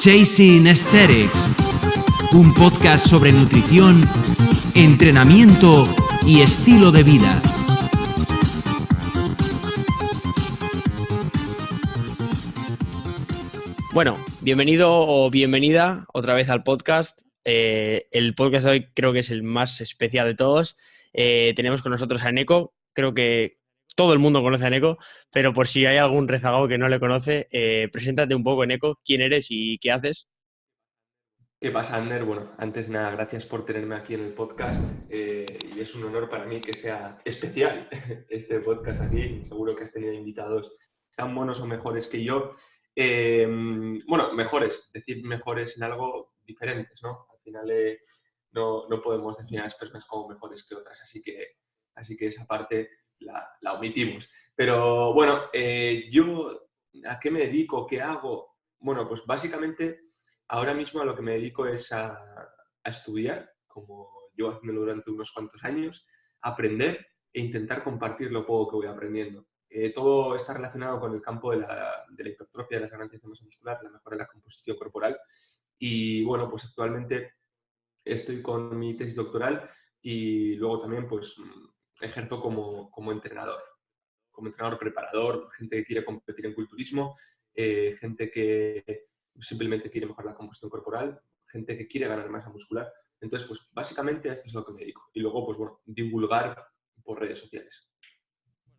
Chasing Aesthetics, un podcast sobre nutrición, entrenamiento y estilo de vida. Bueno, bienvenido o bienvenida otra vez al podcast. El podcast de hoy creo que es el más especial de todos. Tenemos con nosotros a Eneko. Creo que todo el mundo conoce a Eneko, pero por si hay algún rezagado que no le conoce, preséntate un poco, Eneko, quién eres y qué haces. ¿Qué pasa, Ander? Bueno, antes de nada, gracias por tenerme aquí en el podcast y es un honor para mí que sea especial este podcast aquí. Seguro que has tenido invitados tan buenos o mejores que yo. Bueno, mejores, decir mejores en algo diferentes, ¿no? Al final no podemos definir a las personas como mejores que otras, así que esa parte la omitimos. Pero bueno, yo ¿a qué me dedico? ¿Qué hago? Bueno, pues básicamente ahora mismo a lo que me dedico es a estudiar, como llevo haciéndolo durante unos cuantos años, aprender e intentar compartir lo poco que voy aprendiendo. Todo está relacionado con el campo de la hipertrofia, de las ganancias de masa muscular, la mejora de la composición corporal. Y bueno, pues actualmente estoy con mi tesis doctoral y luego también pues ejerzo como entrenador preparador, gente que quiere competir en culturismo, gente que simplemente quiere mejorar la composición corporal, gente que quiere ganar masa muscular. Entonces, pues básicamente a esto es lo que me dedico. Y luego, pues bueno, divulgar por redes sociales.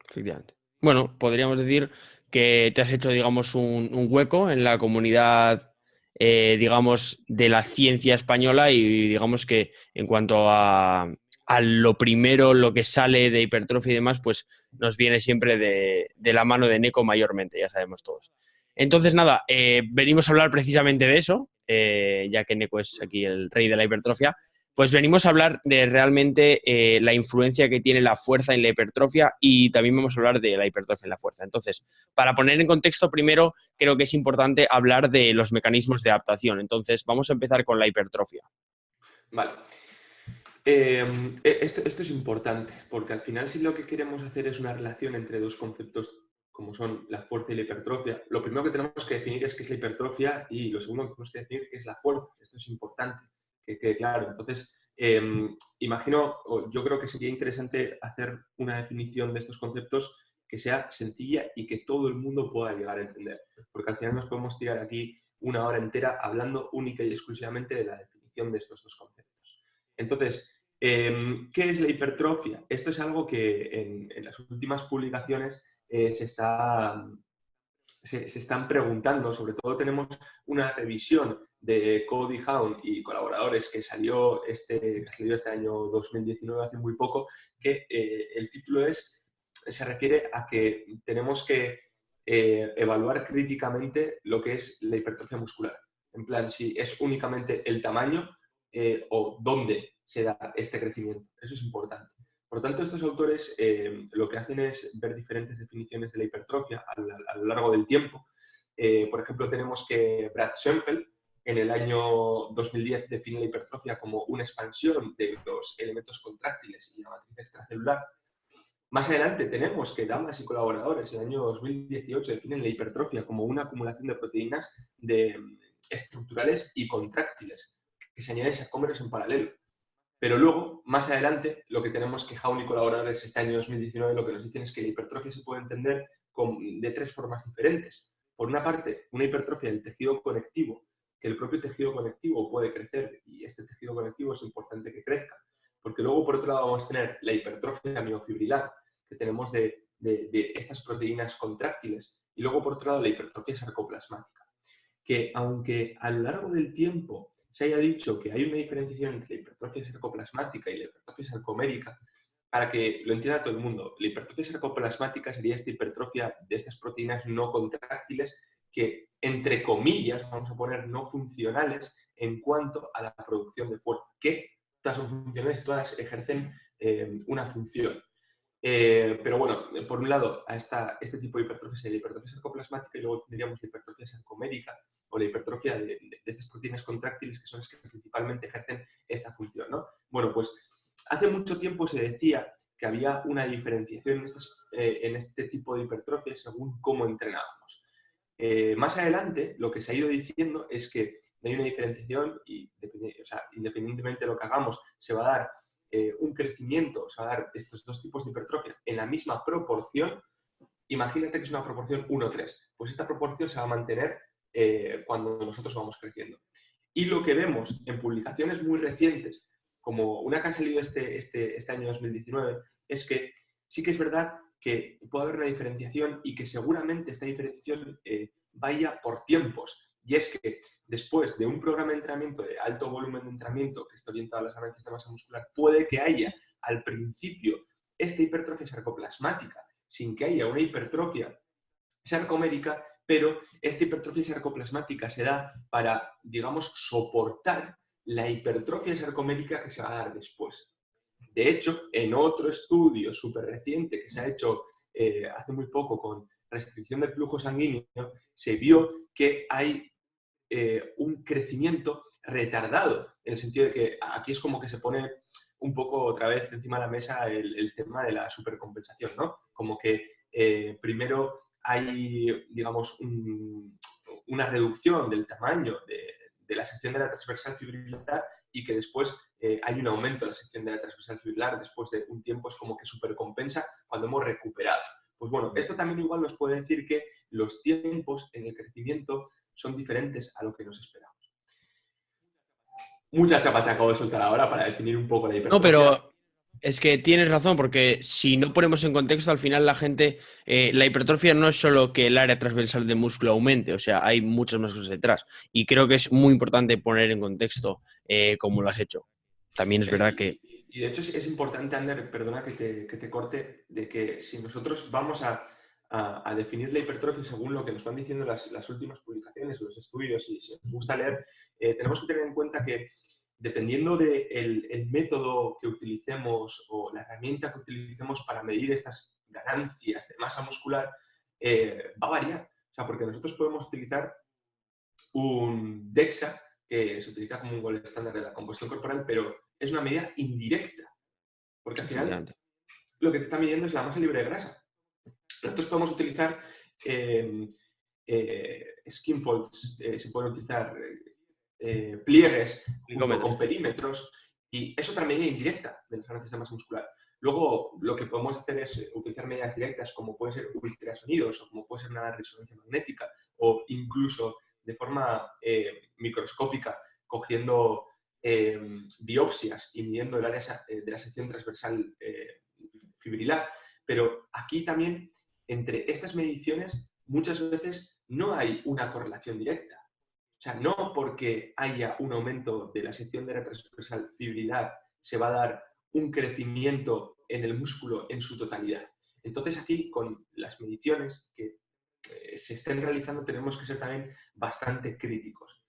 Efectivamente. Bueno, podríamos decir que te has hecho, digamos, un hueco en la comunidad, digamos, de la ciencia española y digamos que en cuanto a lo primero, lo que sale de hipertrofia y demás, pues nos viene siempre de la mano de Eneko mayormente, ya sabemos todos. Entonces, nada, venimos a hablar precisamente de eso, ya que Eneko es aquí el rey de la hipertrofia. Pues venimos a hablar de realmente la influencia que tiene la fuerza en la hipertrofia y también vamos a hablar de la hipertrofia en la fuerza. Entonces, para poner en contexto, primero creo que es importante hablar de los mecanismos de adaptación. Entonces, vamos a empezar con la hipertrofia. Vale. Esto es importante, porque al final si lo que queremos hacer es una relación entre dos conceptos como son la fuerza y la hipertrofia, lo primero que tenemos que definir es qué es la hipertrofia y lo segundo que tenemos que definir qué es la fuerza. Esto es importante, que quede claro. Entonces, yo creo que sería interesante hacer una definición de estos conceptos que sea sencilla y que todo el mundo pueda llegar a entender, porque al final nos podemos tirar aquí una hora entera hablando única y exclusivamente de la definición de estos dos conceptos. Entonces, ¿qué es la hipertrofia? Esto es algo que en las últimas publicaciones se están preguntando. Sobre todo tenemos una revisión de Cody Haun y colaboradores que salió este año 2019, hace muy poco, que el título se refiere a que tenemos que evaluar críticamente lo que es la hipertrofia muscular. En plan, si es únicamente el tamaño o dónde se da este crecimiento. Eso es importante. Por lo tanto, estos autores lo que hacen es ver diferentes definiciones de la hipertrofia a lo largo del tiempo. Por ejemplo, tenemos que Brad Schoenfeld en el año 2010 define la hipertrofia como una expansión de los elementos contráctiles y la matriz extracelular. Más adelante tenemos que Damas y colaboradores en el año 2018 definen la hipertrofia como una acumulación de proteínas estructurales y contráctiles que se añaden sarcómeros en paralelo. Pero luego, más adelante, lo que tenemos que Haun y colaboradores este año 2019 lo que nos dicen es que la hipertrofia se puede entender de tres formas diferentes. Por una parte, una hipertrofia del tejido conectivo, que el propio tejido conectivo puede crecer y este tejido conectivo es importante que crezca. Porque luego, por otro lado, vamos a tener la hipertrofia miofibrilar, que tenemos de estas proteínas contráctiles. Y luego, por otro lado, la hipertrofia sarcoplasmática, que aunque a lo largo del tiempo se haya dicho que hay una diferenciación entre la hipertrofia sarcoplasmática y la hipertrofia sarcomérica, para que lo entienda todo el mundo, la hipertrofia sarcoplasmática sería esta hipertrofia de estas proteínas no contráctiles que, entre comillas, vamos a poner no funcionales en cuanto a la producción de fuerza, que todas son funcionales, todas ejercen una función. Pero bueno, por un lado está este tipo de hipertrofia sería la hipertrofia sarcoplasmática y luego tendríamos la hipertrofia sarcomérica o la hipertrofia de estas proteínas contráctiles que son las que principalmente ejercen esta función, ¿no? Bueno, pues hace mucho tiempo se decía que había una diferenciación en este tipo de hipertrofia según cómo entrenábamos. Más adelante, lo que se ha ido diciendo es que no hay una diferenciación y, o sea, independientemente de lo que hagamos, se va a dar un crecimiento, se va a dar estos dos tipos de hipertrofia en la misma proporción. Imagínate que es una proporción 1:3. Pues esta proporción se va a mantener cuando nosotros vamos creciendo. Y lo que vemos en publicaciones muy recientes, como una que ha salido este año 2019, es que sí que es verdad que puede haber una diferenciación y que seguramente esta diferenciación vaya por tiempos. Y es que después de un programa de entrenamiento de alto volumen de entrenamiento que está orientado a las ganancias de masa muscular, puede que haya al principio esta hipertrofia sarcoplasmática sin que haya una hipertrofia sarcomérica, pero esta hipertrofia sarcoplasmática se da para, digamos, soportar la hipertrofia sarcomérica que se va a dar después. De hecho, en otro estudio súper reciente que se ha hecho hace muy poco con restricción del flujo sanguíneo, se vio que hay un crecimiento retardado, en el sentido de que aquí es como que se pone un poco otra vez encima de la mesa el tema de la supercompensación, ¿no? Como que primero hay, digamos, una reducción del tamaño de la sección de la transversal fibrilar y que después hay un aumento de la sección de la transversal fibrilar después de un tiempo, es como que supercompensa cuando hemos recuperado. Pues bueno, esto también igual nos puede decir que los tiempos en el crecimiento son diferentes a lo que nos esperamos. Mucha chapa te acabo de soltar ahora para definir un poco la hipertrofia. No, pero es que tienes razón, porque si no ponemos en contexto, al final la gente, la hipertrofia no es solo que el área transversal del músculo aumente, o sea, hay muchas más cosas detrás. Y creo que es muy importante poner en contexto cómo lo has hecho. También es verdad que... Y de hecho es importante, Ander, perdona que te corte, de que si nosotros vamos a definir la hipertrofia según lo que nos van diciendo las últimas publicaciones, los estudios, y si nos gusta leer, tenemos que tener en cuenta que dependiendo del método que utilicemos o la herramienta que utilicemos para medir estas ganancias de masa muscular, va a variar. O sea, porque nosotros podemos utilizar un DEXA, que se utiliza como un gold estándar de la composición corporal, pero es una medida indirecta. Porque al final lo que te está midiendo es la masa libre de grasa. Nosotros podemos utilizar skin folds, se pueden utilizar pliegues con perímetros, y es otra medida indirecta de las ganancias de masa muscular. Luego, lo que podemos hacer es utilizar medidas directas como pueden ser ultrasonidos o como puede ser una resonancia magnética o incluso de forma microscópica cogiendo biopsias y midiendo el área de la sección transversal fibrilar. Pero aquí también, entre estas mediciones, muchas veces no hay una correlación directa. O sea, no porque haya un aumento de la sección de la transversal fibrilar se va a dar un crecimiento en el músculo en su totalidad. Entonces aquí, con las mediciones que se estén realizando, tenemos que ser también bastante críticos.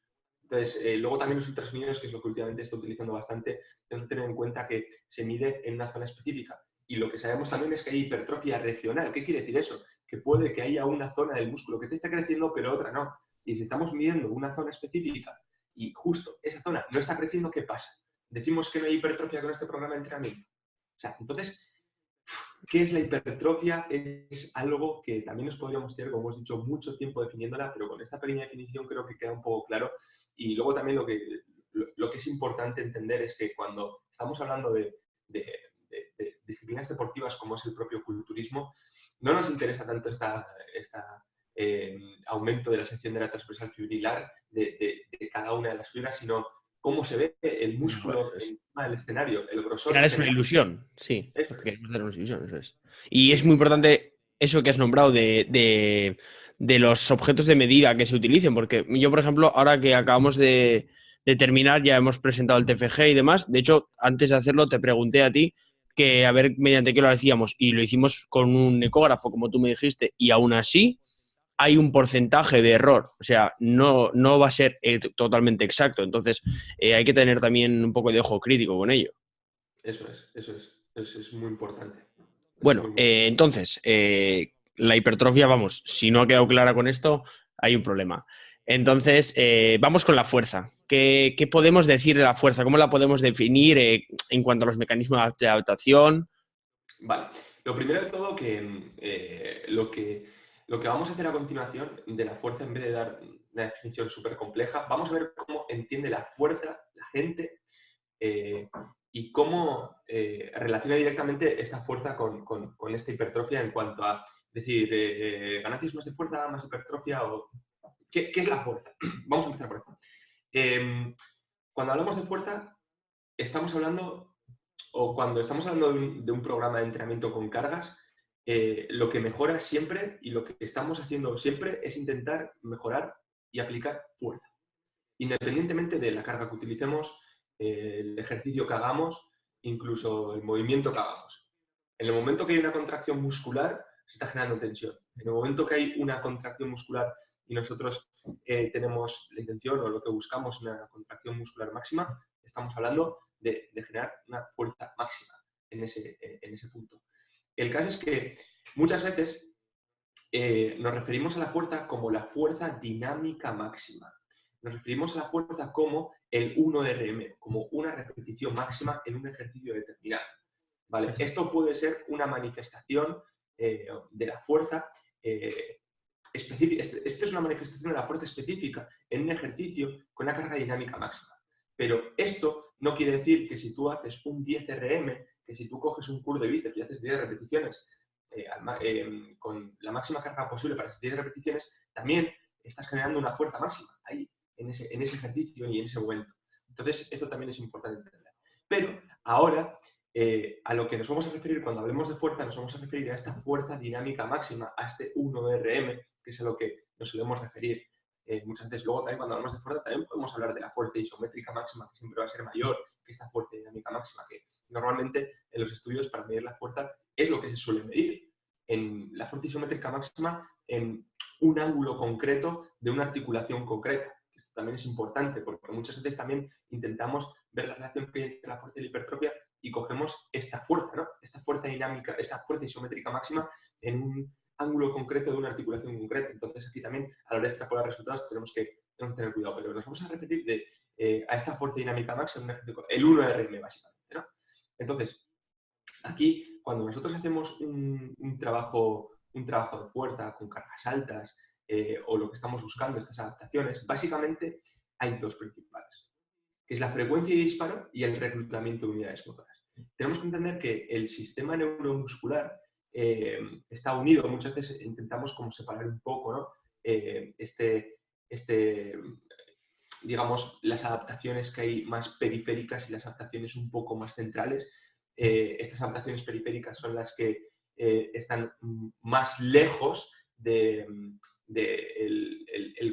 Entonces, luego también los ultrasonidos, que es lo que últimamente está utilizando bastante, tenemos que tener en cuenta que se mide en una zona específica. Y lo que sabemos también es que hay hipertrofia regional. ¿Qué quiere decir eso? Que puede que haya una zona del músculo que te esté creciendo, pero otra no. Y si estamos midiendo una zona específica y justo esa zona no está creciendo, ¿qué pasa? Decimos que no hay hipertrofia con este programa de entrenamiento. O sea, entonces, ¿qué es la hipertrofia? Es algo que también nos podríamos tener, como hemos dicho, mucho tiempo definiéndola, pero con esta pequeña definición creo que queda un poco claro. Y luego también lo que es importante entender es que cuando estamos hablando de disciplinas deportivas como es el propio culturismo, no nos interesa tanto aumento de la sección de la transversal fibrilar de cada una de las fibras, sino cómo se ve el músculo encima del escenario, el grosor. Claro, es una ilusión, sí. Queremos dar una ilusión, eso es. Y es muy importante eso que has nombrado de los objetos de medida que se utilicen, porque yo, por ejemplo, ahora que acabamos de terminar, ya hemos presentado el TFG y demás. De hecho, antes de hacerlo, te pregunté a ti que a ver mediante qué lo hacíamos, y lo hicimos con un ecógrafo, como tú me dijiste, y aún así hay un porcentaje de error, o sea, no va a ser totalmente exacto. Entonces, hay que tener también un poco de ojo crítico con ello. Eso es muy importante. Bueno, entonces, la hipertrofia, vamos, si no ha quedado clara con esto, hay un problema. Entonces, vamos con la fuerza. ¿Qué podemos decir de la fuerza? ¿Cómo la podemos definir en cuanto a los mecanismos de adaptación? Vale. Lo primero de todo, que lo que Lo que vamos a hacer a continuación de la fuerza, en vez de dar una definición súper compleja, vamos a ver cómo entiende la fuerza la gente y cómo relaciona directamente esta fuerza con esta hipertrofia en cuanto a decir, ganancias más de fuerza, más hipertrofia, o ¿qué es la fuerza? Vamos a empezar por aquí. Cuando hablamos de fuerza, estamos hablando, o cuando estamos hablando de un programa de entrenamiento con cargas, lo que mejora siempre y lo que estamos haciendo siempre es intentar mejorar y aplicar fuerza. Independientemente de la carga que utilicemos, el ejercicio que hagamos, incluso el movimiento que hagamos. En el momento que hay una contracción muscular, se está generando tensión. En el momento que hay una contracción muscular y nosotros tenemos la intención o lo que buscamos una contracción muscular máxima, estamos hablando de generar una fuerza máxima en ese punto. El caso es que muchas veces nos referimos a la fuerza como la fuerza dinámica máxima. Nos referimos a la fuerza como el 1RM, como una repetición máxima en un ejercicio determinado. ¿Vale? Esto puede ser una manifestación de la fuerza específica. Esto es una manifestación de la fuerza específica en un ejercicio con una carga dinámica máxima. Pero esto no quiere decir que si tú haces un 10 RM, que si tú coges un curl de bíceps y haces 10 repeticiones con la máxima carga posible para esas 10 repeticiones, también estás generando una fuerza máxima ahí, en ese ejercicio y en ese momento. Entonces, esto también es importante entender. Pero ahora, a lo que nos vamos a referir cuando hablemos de fuerza, nos vamos a referir a esta fuerza dinámica máxima, a este 1RM, que es a lo que nos solemos referir muchas veces. Luego también cuando hablamos de fuerza también podemos hablar de la fuerza isométrica máxima, que siempre va a ser mayor que esta fuerza dinámica máxima, que normalmente en los estudios para medir la fuerza es lo que se suele medir. En la fuerza isométrica máxima en un ángulo concreto de una articulación concreta. Esto también es importante porque muchas veces también intentamos ver la relación que hay entre la fuerza y la hipertrofia y cogemos esta fuerza, ¿no? Esta fuerza dinámica, esta fuerza isométrica máxima en un ángulo concreto de una articulación concreta. Entonces aquí también a la hora de extrapolar resultados tenemos que tener cuidado, pero nos vamos a referir a esta fuerza dinámica máxima, el 1RM básicamente, ¿no? Entonces, aquí cuando nosotros hacemos un trabajo de fuerza con cargas altas o lo que estamos buscando, estas adaptaciones, básicamente hay dos principales, que es la frecuencia de disparo y el reclutamiento de unidades motoras. Tenemos que entender que el sistema neuromuscular está unido, muchas veces intentamos como separar un poco, ¿no? Digamos, las adaptaciones que hay más periféricas y las adaptaciones un poco más centrales. Estas adaptaciones periféricas son las que están más lejos del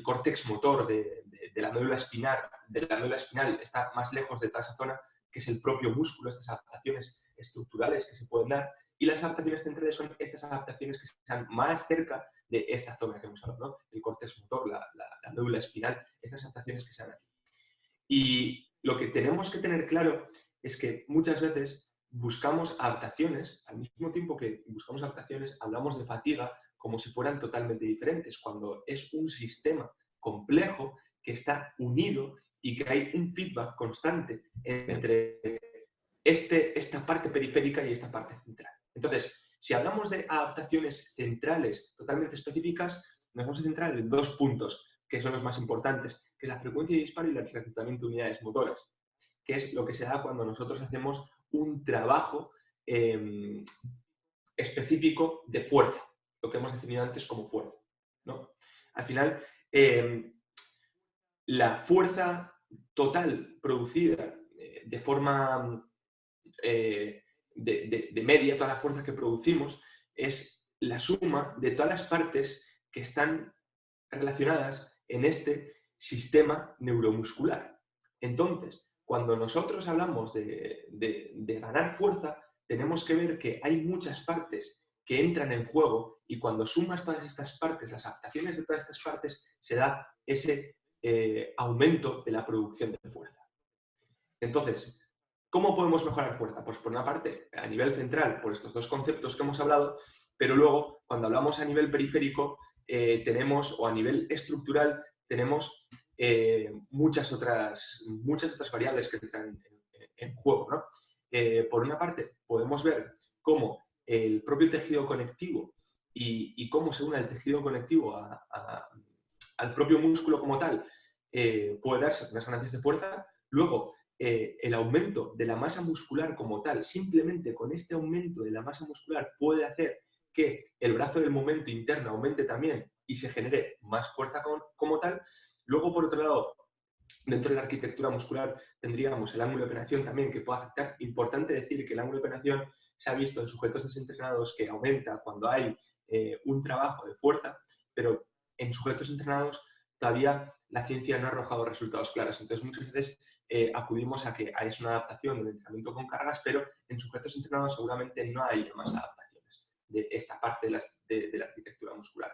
córtex motor, de la médula espinal. De la médula espinal está más lejos de toda esa zona, que es el propio músculo, estas adaptaciones estructurales que se pueden dar. Y las adaptaciones centrales son estas adaptaciones que están más cerca de esta zona que hemos hablado, ¿no? El córtex motor, la médula espinal, estas adaptaciones que se dan aquí. Y lo que tenemos que tener claro es que muchas veces buscamos adaptaciones, al mismo tiempo que buscamos adaptaciones, hablamos de fatiga como si fueran totalmente diferentes, cuando es un sistema complejo que está unido y que hay un feedback constante entre esta parte periférica y esta parte central. Entonces, si hablamos de adaptaciones centrales totalmente específicas, nos vamos a centrar en dos puntos que son los más importantes, que es la frecuencia de disparo y el reclutamiento de unidades motoras, que es lo que se da cuando nosotros hacemos un trabajo específico de fuerza, lo que hemos definido antes como fuerza, ¿no? Al final, la fuerza total producida de forma de media, toda la fuerza que producimos, es la suma de todas las partes que están relacionadas en este sistema neuromuscular. Entonces, cuando nosotros hablamos de ganar fuerza, tenemos que ver que hay muchas partes que entran en juego y cuando sumas todas estas partes, las adaptaciones de todas estas partes, se da ese aumento de la producción de fuerza. Entonces, ¿cómo podemos mejorar fuerza? Pues por una parte, a nivel central, por estos dos conceptos que hemos hablado, pero luego, cuando hablamos a nivel periférico, tenemos, o a nivel estructural, tenemos muchas otras variables que entran en juego, ¿no? Por una parte, podemos ver cómo el propio tejido conectivo y cómo se une el tejido conectivo al propio músculo como tal, puede darse unas ganancias de fuerza. Luego, el aumento de la masa muscular como tal, simplemente con este aumento de la masa muscular puede hacer que el brazo del momento interno aumente también y se genere más fuerza como tal. Luego, por otro lado, dentro de la arquitectura muscular tendríamos el ángulo de penetración también que puede afectar. Importante decir que el ángulo de penetración se ha visto en sujetos desentrenados que aumenta cuando hay un trabajo de fuerza, pero en sujetos entrenados todavía la ciencia no ha arrojado resultados claros. Entonces muchas veces acudimos a que es una adaptación del entrenamiento con cargas, pero en sujetos entrenados seguramente no hay más adaptaciones de esta parte de la arquitectura muscular.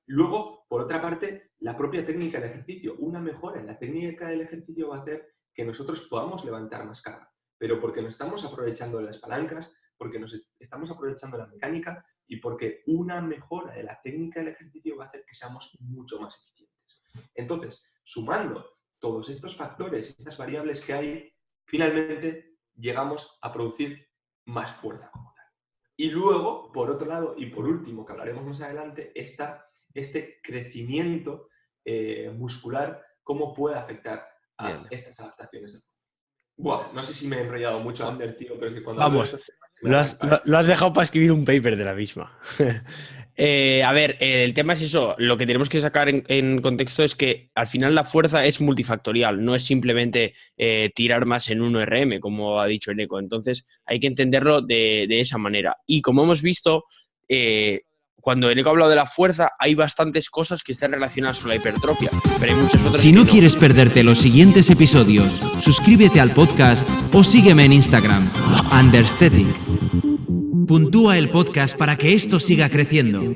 Luego, por otra parte, la propia técnica del ejercicio. Una mejora en la técnica del ejercicio va a hacer que nosotros podamos levantar más carga, pero porque nos estamos aprovechando de las palancas, porque nos estamos aprovechando de la mecánica y porque una mejora de la técnica del ejercicio va a hacer que seamos mucho más eficientes. Entonces, sumando todos estos factores, estas variables que hay, finalmente llegamos a producir más fuerza como tal. Y luego, por otro lado, y por último, que hablaremos más adelante, está este crecimiento muscular, cómo puede afectar a estas adaptaciones de fuerza. Buah, no sé si me he enrollado mucho, Ander, tío, pero es que cuando... Vamos, lo has dejado para escribir un paper de la misma. A ver, el tema es eso. Lo que tenemos que sacar en contexto es que al final la fuerza es multifactorial, no es simplemente tirar más en un RM, como ha dicho Eneco. Entonces hay que entenderlo de esa manera. Y como hemos visto, cuando Eneco ha hablado de la fuerza, hay bastantes cosas que están relacionadas con la hipertrofia, pero hay muchas otras. Si no quieres perderte los siguientes episodios, suscríbete al podcast o sígueme en Instagram, Anderstetic. Puntúa el podcast para que esto siga creciendo.